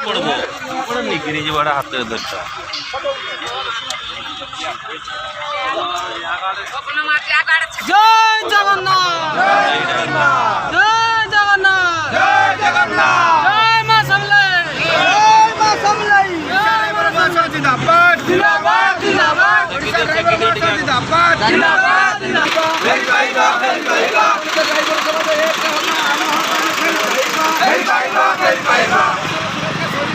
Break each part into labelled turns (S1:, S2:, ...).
S1: পড়বো পড়ে নিকিনি যে বড় হাতে দরটা
S2: জয় জগন্নাথ জয় জগন্নাথ জয় জগন্নাথ জয় মা সামলাই জয় মা সামলাই জয় মা সামলাই জিন্দাবাদ জিন্দাবাদ জিন্দাবাদ জিন্দাবাদ জিন্দাবাদ ভেরি ভাইগা ভেরি ভাইগা ভেরি ভাইগা ভেরি ভাইগা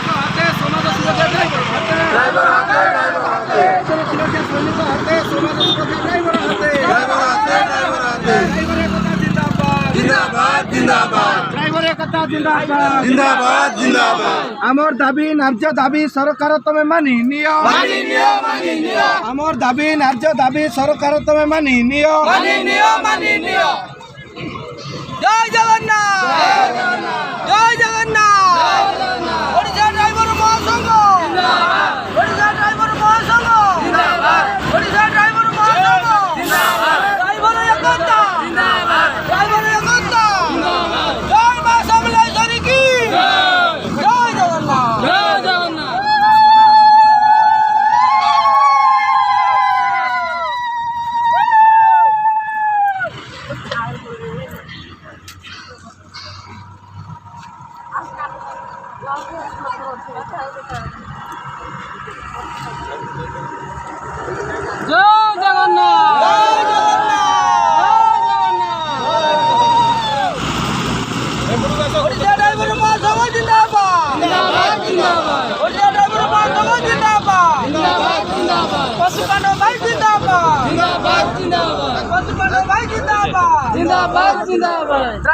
S2: হাতে সমাজ সুরক্ষা ড্রাইভার হাতে ড্রাইভার হাতে সুরক্ষা সৈনিক হাতে সমাজ সুরক্ষা ড্রাইভার হাতে ড্রাইভার হাতে ড্রাইভার হাতে ড্রাইভারের কথা জিন্দাবাদ জিন্দাবাদ ড্রাইভারের কথা জিন্দাবাদ জিন্দাবাদ জিন্দাবাদ আমার দাবি ন্যায্য দাবি সরকার তুমি মানি নিও মানি নিও মানি নিও আমার দাবি ন্যায্য দাবি সরকার তুমি মানি নিও মানি নিও মানি নিও জয় জগন্নাথ জয় জগন্নাথ জয় জগন্নাথ ওড়িশা ড্রাইভার মহাসংঘ জিন্দাবাদ ওড়িশা ড্রাইভার মহাসংঘ জিন্দাবাদ ওড়িশা ড্রাইভার মহাসংঘ জিন্দাবাদ ড্রাইভার একতা জিন্দাবাদ ড্রাইভার একতা জিন্দাবাদ জয় মা সামলাই কি জয় জগন্নাথ জয় জগন্নাথ জয় জগন্নাথ জয় জগন্নাথ ওড়িশা ড্রাইভার মহাসংঘ জিন্দাবাদ জিন্দাবাদ জিন্দাবাদ ওড়িশা ড্রাইভার মহাসংঘ জিন্দাবাদ জিন্দাবাদ জিন্দাবাদ পশুপালক ভাই জিন্দাবাদ জিন্দাবাদ জিন্দাবাদ পশুপালক ভাই জিন্দাবাদ জিন্দাবাদ জিন্দাবাদ